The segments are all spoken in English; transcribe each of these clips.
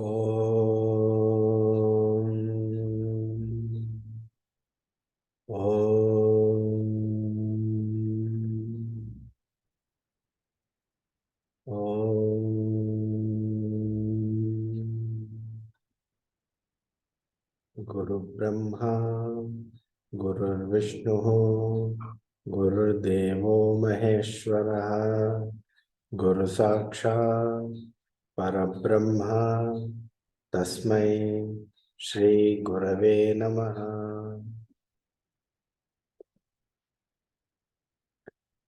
Om. Om. Om. Guru Brahma, Guru Vishnu, Guru Devo Maheshwara, Guru Sakshat, Parabrahma, Tasmai, Shri Gurave Namaha.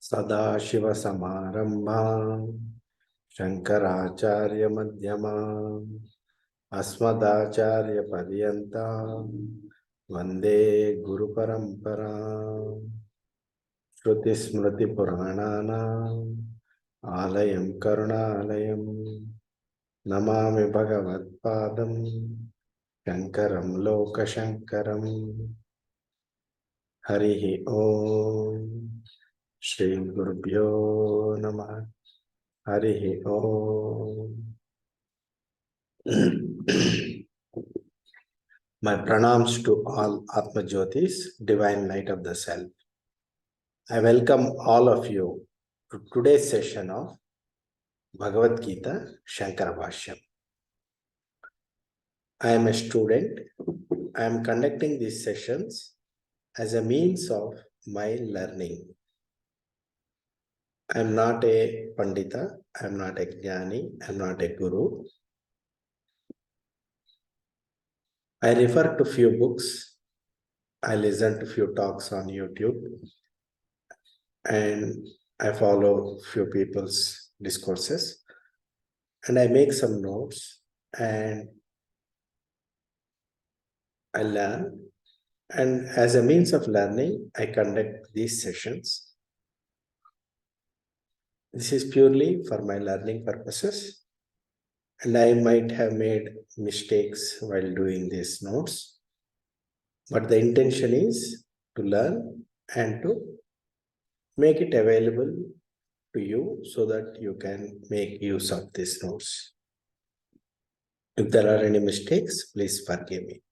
Sadashiva Samarambham, Shankaracharya Madhyamam, Asmadacharya Paryantam, Vande Guru Paramparam, Shruti Smriti Purananam, Alayam Karunalayam, Namami Bhagavad Padam, Shankaram Loka Shankaram, Harihi Om, Shri Gurubhyo Namaha, Harihi Om. My pranams to all Atma Jyotis, divine light of the self. I welcome all of you to today's session of Bhagavad Gita Shankara Bhashyam. I am a student. I am conducting these sessions as a means of my learning. I am not a Pandita, I am not a Jnani, I am not a Guru. I refer to few books, I listen to few talks on YouTube, and I follow few people's discourses, and I make some notes, and I learn. And as a means of learning, I conduct these sessions. This is purely for my learning purposes. And I might have made mistakes while doing these notes. But the intention is to learn and to make it available to you so that you can make use of these notes. If there are any mistakes, please forgive me.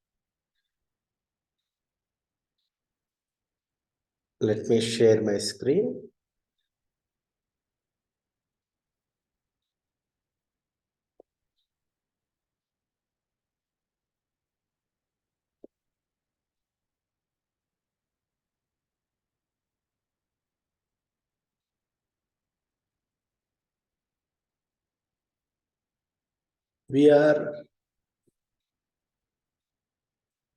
Let me share my screen. We are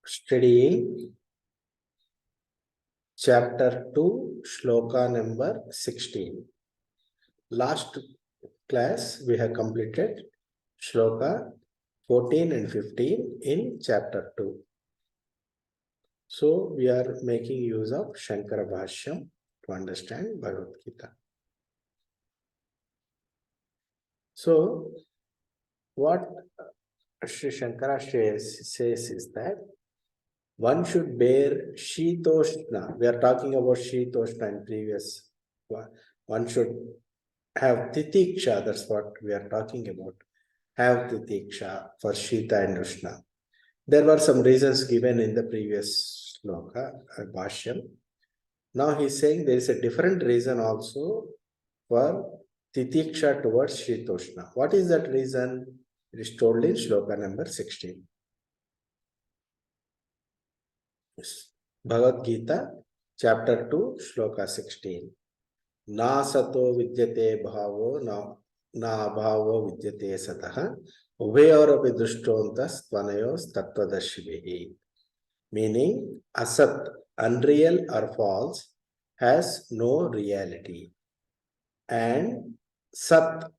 studying Chapter 2, Shloka number 16. Last class, we have completed Shloka 14 and 15 in Chapter 2. So, we are making use of Shankara Bhashyam to understand Bhagavad Gita. So, what Sri Shankara says is that one should bear Shitoshna. We are talking about Shitoshna in previous one. One should have Titiksha, that's what we are talking about. Have Titiksha for Shita and Ushna. There were some reasons given in the previous sloka, Bhashyam. Now he is saying there is a different reason also for Titiksha towards Shitoshna. What is that reason? It is told in Shloka number 16. Bhagavad Gita, chapter 2, Shloka 16. Na sato vidyate bhavo na abhavo vidyate satah ubhayorapi drushtontas tvanayos tattvadashvihi. Meaning, asat, unreal or false, has no reality. And sat,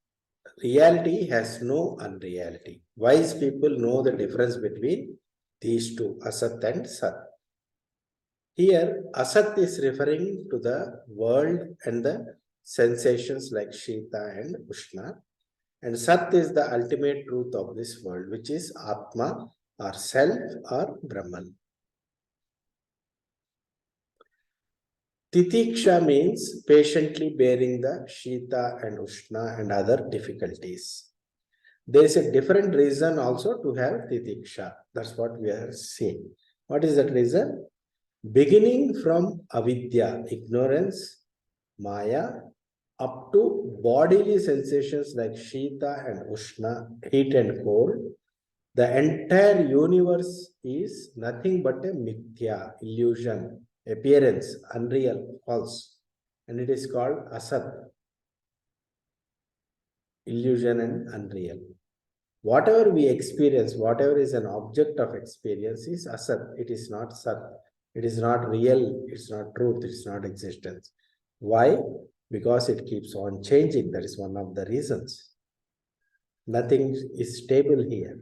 reality has no unreality. Wise people know the difference between these two, asat and sat. Here, asat is referring to the world and the sensations like Shita and Ushna. And sat is the ultimate truth of this world, which is Atma or self or Brahman. Titiksha means patiently bearing the Shita and Ushna and other difficulties. There is a different reason also to have titiksha. That's what we are seeing. What is that reason? Beginning from avidya, ignorance, maya, up to bodily sensations like shita and ushna, heat and cold, the entire universe is nothing but a mithya, illusion, appearance, unreal, false. And it is called asat, illusion and unreal. Whatever we experience, whatever is an object of experience is asat. It is not sat. It is not real. It's not truth. It's not existence. Why? Because it keeps on changing. That is one of the reasons. Nothing is stable here.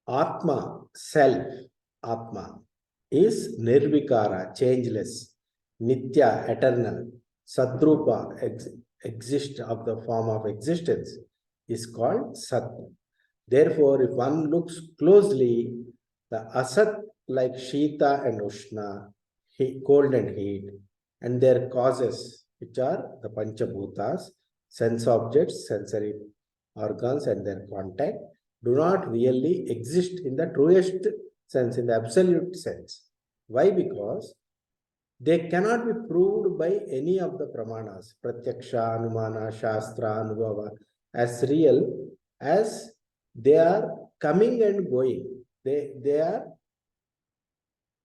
Atma, self, Atma, is nirvikara, changeless, nitya, eternal, sadrupa, exist of the form of existence, is called sat. Therefore, if one looks closely, the asat like shita and ushna, cold and heat, and their causes, which are the panchabhutas, sense objects, sensory organs, and their contact, do not really exist in the truest sense, in the absolute sense. Why? Because they cannot be proved by any of the pramanas, pratyaksha, anumana, shastra, anubhava, as real as they are coming and going. They are,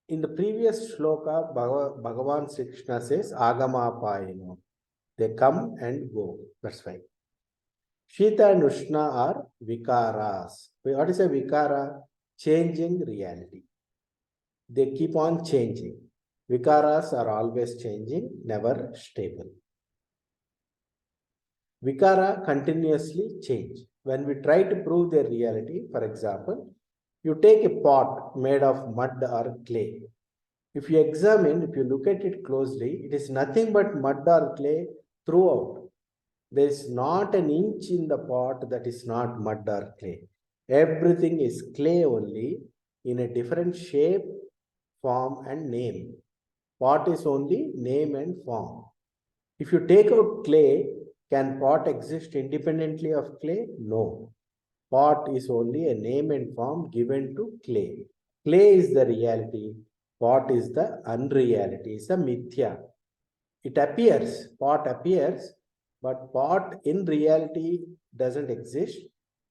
in the previous shloka, Bhagavan Sri Krishna says, Agamapayino. They come and go. That's why. Shita and Ushna are vikaras. What is a vikara? Changing reality. They keep on changing. Vikaras are always changing, never stable. Vikara continuously change. When we try to prove their reality, for example, you take a pot made of mud or clay. If you examine, if you look at it closely, it is nothing but mud or clay throughout. There is not an inch in the pot that is not mud or clay. Everything is clay only in a different shape, form, and name. Pot is only name and form. If you take out clay, can pot exist independently of clay? No. Pot is only a name and form given to clay. Clay is the reality. Pot is the unreality, is the mithya. It appears, pot appears, but pot in reality doesn't exist.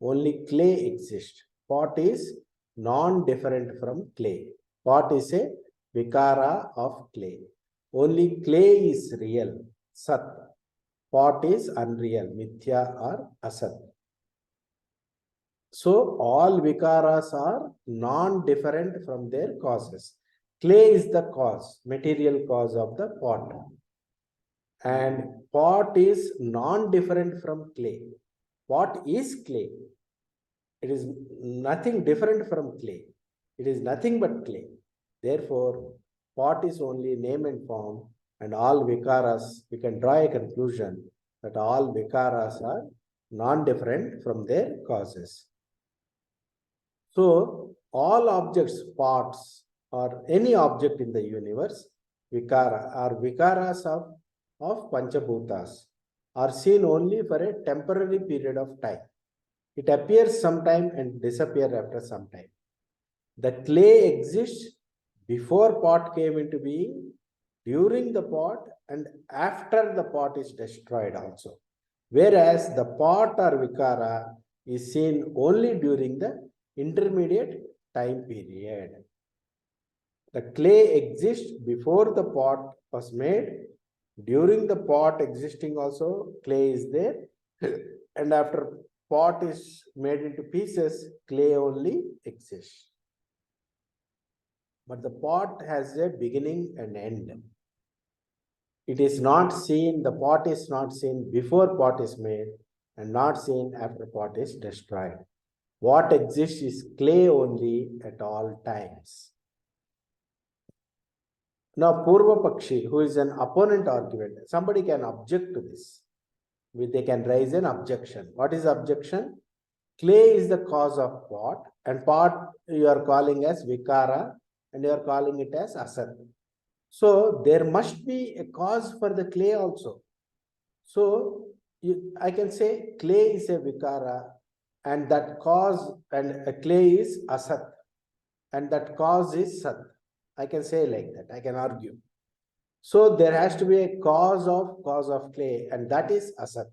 Only clay exists. Pot is non-different from clay. Pot is a vikara of clay. Only clay is real, sat. Pot is unreal, mithya or asat. So all vikaras are non-different from their causes. Clay is the cause, material cause of the pot. And pot is non-different from clay. Pot is clay. It is nothing different from clay. It is nothing but clay. Therefore, pot is only name and form, and all vikaras, we can draw a conclusion that all vikaras are non-different from their causes. So, all objects, pots, or any object in the universe, vikara, are vikaras of Panchabhutas, are seen only for a temporary period of time. It appears sometime and disappears after some time. The clay exists before pot came into being, during the pot, and after the pot is destroyed also. Whereas the pot or vikara is seen only during the intermediate time period. The clay exists before the pot was made. During the pot existing also, clay is there. And after pot is made into pieces, clay only exists. But the pot has a beginning and end. It is not seen, the pot is not seen before pot is made and not seen after pot is destroyed. What exists is clay only at all times. Now, Purva Pakshi, who is an opponent argument, somebody can object to this. They can raise an objection. What is objection? Clay is the cause of pot, and pot you are calling as vikara, and you are calling it as asat. So, there must be a cause for the clay also. So, I can say clay is a vikara, and that cause, and a clay is asat, and that cause is sat. I can say like that. I can argue. So there has to be a cause of clay, and that is asat.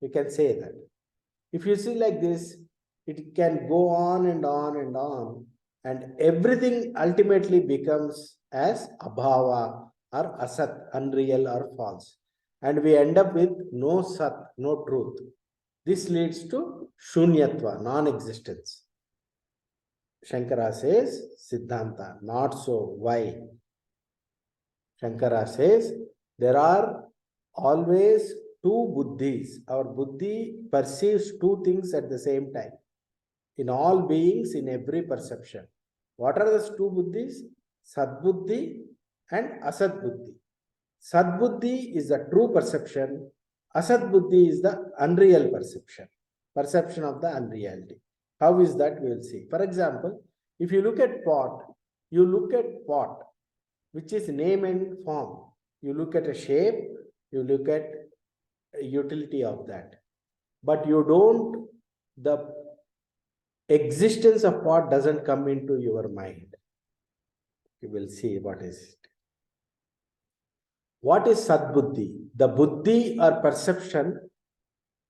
You can say that. If you see like this, it can go on and on and on, and everything ultimately becomes as abhava or asat, unreal or false. And we end up with no sat, no truth. This leads to shunyatva, non-existence. Shankara says, Siddhanta, not so. Why? Shankara says, there are always two buddhis. Our buddhi perceives two things at the same time. In all beings, in every perception. What are those two buddhis? Sadbuddhi and Asadbuddhi. Sadbuddhi is the true perception. Asadbuddhi is the unreal perception. Perception of the unreality. How is that? We will see. For example, if you look at pot, you look at pot, which is name and form. You look at a shape, you look at a utility of that. But you don't, the existence of pot doesn't come into your mind. You will see what is it. What is Sadbuddhi? The buddhi or perception,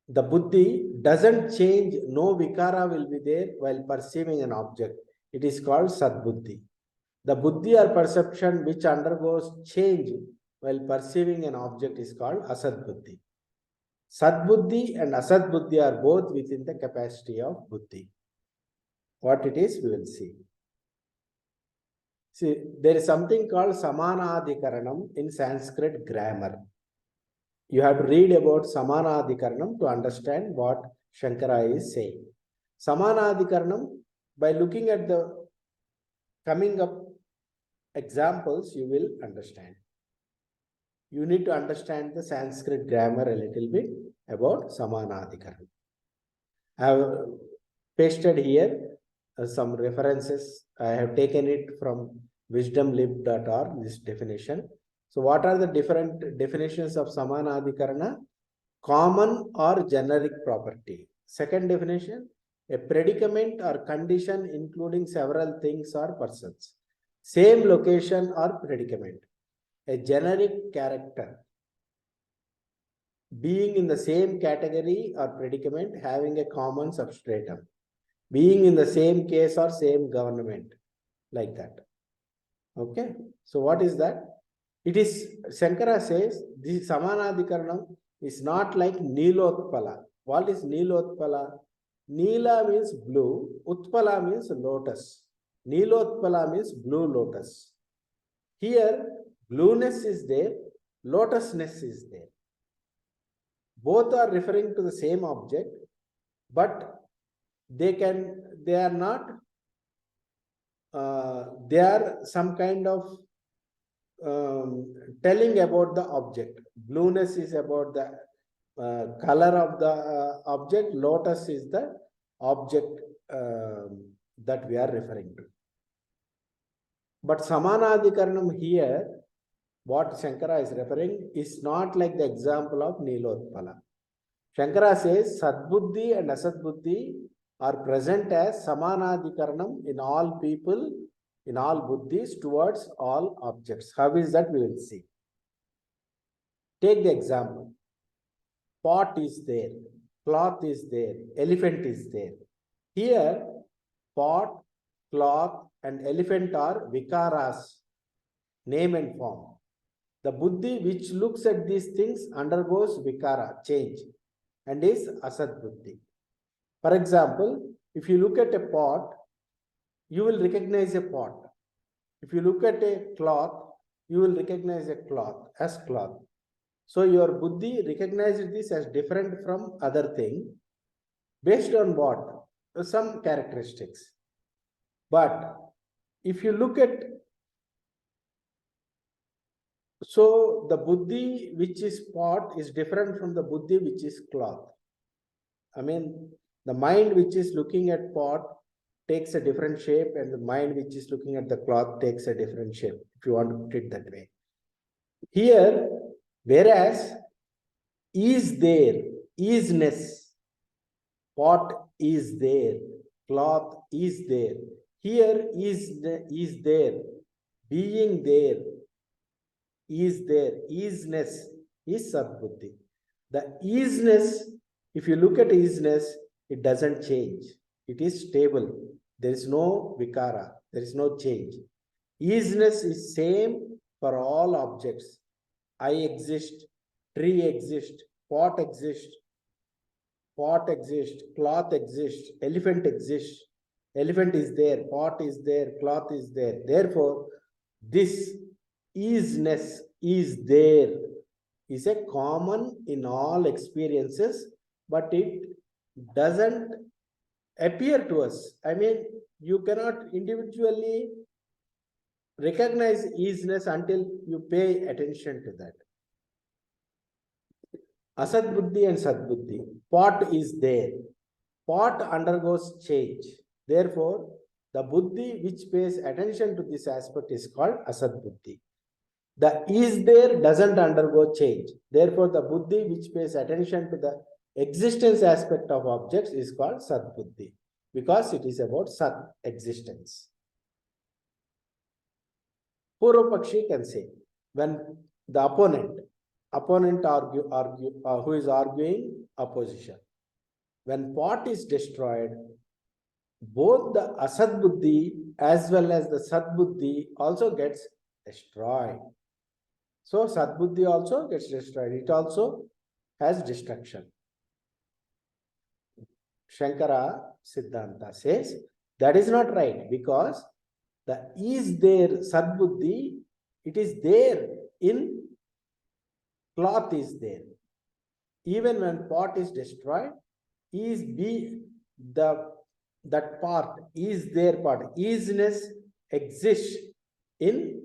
the buddhi doesn't change, no vikara will be there while perceiving an object. It is called Sadbuddhi. The buddhi or perception which undergoes change while perceiving an object is called Asadbuddhi. Sadbuddhi and Asadbuddhi are both within the capacity of buddhi. What it is, we will see. See, there is something called Samanadhikaranam in Sanskrit grammar. You have to read about Samanadhikaranam to understand what Shankara is saying. Samanadhikaranam, by looking at the coming up examples, you will understand. You need to understand the Sanskrit grammar a little bit about Samanadhikaranam. I have pasted here some references. I have taken it from wisdomlib.org, this definition. So what are the different definitions of Samanadhikarana? Common or generic property. Second definition, a predicament or condition including several things or persons. Same location or predicament. A generic character. Being in the same category or predicament, having a common substratum. Being in the same case or same government, like that. Okay, so what is that? It is, Shankara says, this Samanadhikaranam is not like Nilotpala. What is Nilotpala? Nila means blue, Utpala means lotus. Nilotpala means blue lotus. Here, blueness is there, lotusness is there. Both are referring to the same object, but they are not, they are some kind of telling about the object. Blueness is about the color of the object, lotus is the object that we are referring to. But Samanadhikaranam here, what Shankara is referring, is not like the example of Nilotpala. Shankara says Sadbuddhi and Asadbuddhi are present as Samanadhikaranam in all people, in all buddhis towards all objects. How is that? We will see. Take the example. Pot is there, cloth is there, elephant is there. Here, pot, cloth, and elephant are vikaras, name and form. The buddhi which looks at these things undergoes vikara, change, and is asad buddhi. For example, if you look at a pot, you will recognize a pot. If you look at a cloth, you will recognize a cloth as cloth. So your buddhi recognizes this as different from other thing based on what? Some characteristics. But if you look at, so the buddhi which is pot is different from the buddhi which is cloth. I mean, the mind which is looking at pot takes a different shape, and the mind which is looking at the cloth takes a different shape, if you want to put it that way. Here, whereas is there, isness. Pot is there, cloth is there. Here is there, being there, is there, isness is Sadbuddhi. The isness, if you look at isness, it doesn't change. It is stable. There is no vikara. There is no change. Isness is same for all objects. I exist, tree exists, pot exists, cloth exists, elephant exists. Elephant is there, pot is there, cloth is there. Therefore, this isness is there is a common in all experiences, but it doesn't appear to us. I mean, you cannot individually recognize isness until you pay attention to that. Asad Buddhi and Sad Buddhi. Pot is there. Pot undergoes change. Therefore, the Buddhi which pays attention to this aspect is called Asad Buddhi. The is there doesn't undergo change. Therefore, the Buddhi which pays attention to the existence aspect of objects is called Sad Buddhi, because it is about Sat existence. Purvapakshi can say, when the opponent who is arguing opposition, when pot is destroyed, both the Asad Buddhi as well as the Sat Buddhi also gets destroyed. So Sat Buddhi also gets destroyed. It also has destruction. Shankara Siddhanta says that is not right, because the is there Sat Buddhi, it is there in cloth is there. Even when pot is destroyed, is be that part is there part. Isness exists in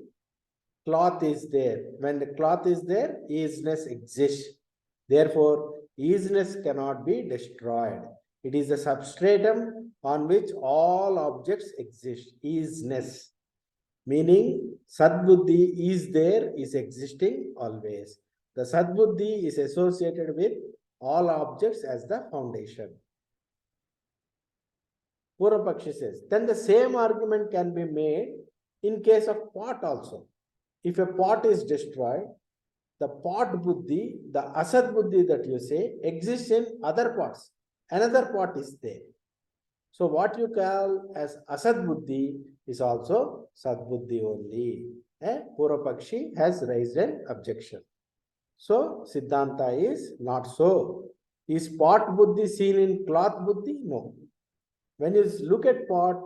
cloth is there. When the cloth is there, isness exists. Therefore, isness cannot be destroyed. It is the substratum on which all objects exist. Isness. Meaning, Sadbuddhi is there, is existing always. The Sadbuddhi is associated with all objects as the foundation. Purvapakshi says, then the same argument can be made in case of pot also. If a pot is destroyed, the pot buddhi, the asad buddhi that you say, exists in other pots. Another pot is there. So what you call as asad buddhi is also sad buddhi only. Purvapakshi has raised an objection. So Siddhanta is not so. Is pot buddhi seen in cloth buddhi? No. When you look at pot,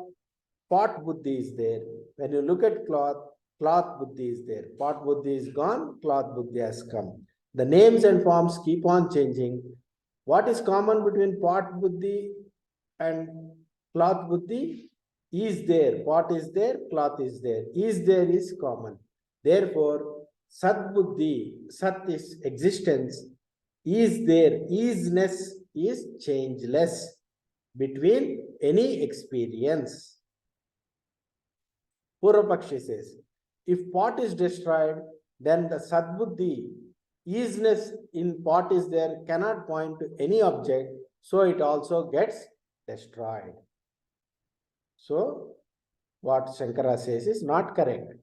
pot buddhi is there. When you look at cloth, cloth buddhi is there. Pot buddhi is gone, cloth buddhi has come. The names and forms keep on changing. What is common between pot buddhi and cloth buddhi? Is there, pot is there, cloth is there. Is there is common. Therefore, Sat buddhi, Sat is existence, is there, isness is changeless between any experience. Purvapakshi says, if pot is destroyed, then the Sadbuddhi, isness in pot is there, cannot point to any object, so it also gets destroyed. So, what Shankara says is not correct.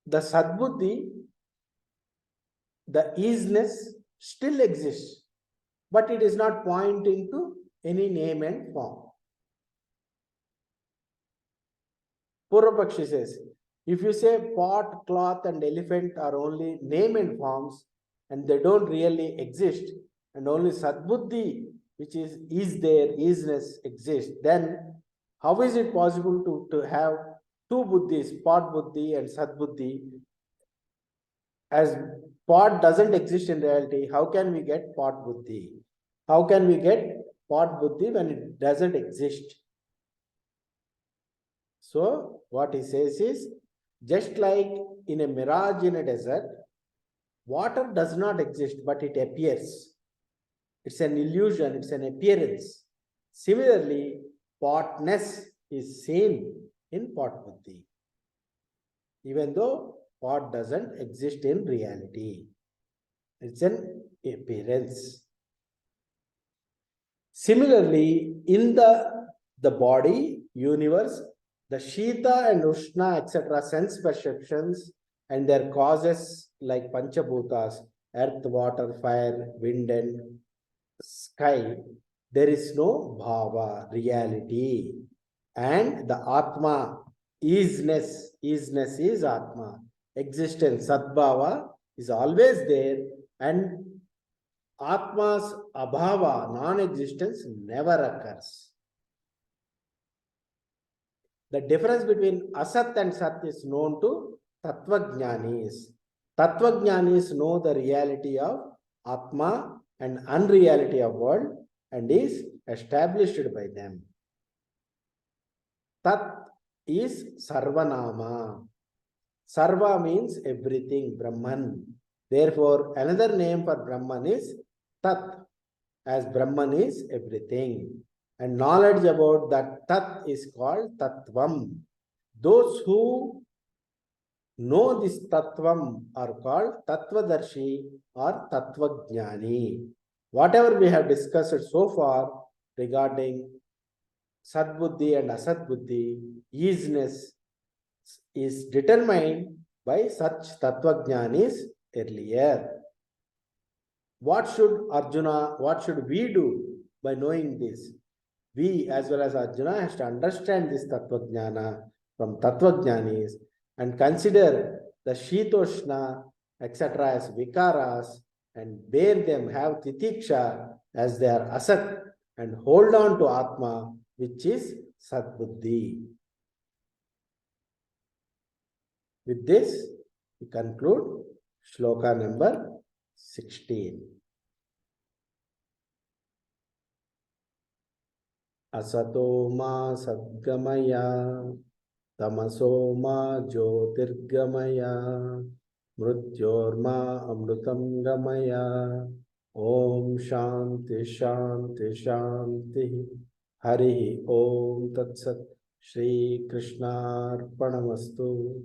The Sadbuddhi, the isness still exists, but it is not pointing to any name and form. Purvapakshi says, if you say pot, cloth and elephant are only name and forms and they don't really exist, and only Sadbuddhi, which is there, isness exists, then how is it possible to have two buddhis, pot buddhi and Sadbuddhi? As pot doesn't exist in reality, how can we get pot buddhi? How can we get pot buddhi when it doesn't exist? So, what he says is, just like in a mirage in a desert, water does not exist, but it appears. It's an illusion, it's an appearance. Similarly, potness is seen in pot buddhi, even though pot doesn't exist in reality. It's an appearance. Similarly, in the body universe, the Shita and Ushna, etc., sense perceptions and their causes like Panchabhutas, earth, water, fire, wind, and sky, there is no bhava, reality. And the Atma, isness is Atma. Existence, Sadbhava, is always there, and Atma's abhava, non-existence, never occurs. The difference between Asat and Sat is known to Tattvajnanis. Tattvajnanis know the reality of Atma and unreality of world and is established by them. Tat is Sarvanama. Sarva means everything, Brahman. Therefore, another name for Brahman is Tat, as Brahman is everything. And knowledge about that Tat is called Tattvam. Those who know this Tattvam are called Tattvadarshi or Tattvajnani. Whatever we have discussed so far regarding Sadbuddhi and Asadbuddhi, isness, is determined by such Tattvajnanis earlier. What should Arjuna, what should we do by knowing this? We, as well as Arjuna, has to understand this Tattvajnana from Tattvajnanis and consider the Shitoshna, etc., as Vikaras and bear them, have Titiksha as their Asat, and hold on to Atma, which is Sadbuddhi. With this, we conclude shloka number 16. Asato ma sadgamaya, tamaso ma jyotirgamaya, mrityorma amrutam gamaya. Om Shanti Shanti Shanti. Hari Om Tat Sat. Shri Krishna Arpanamastu.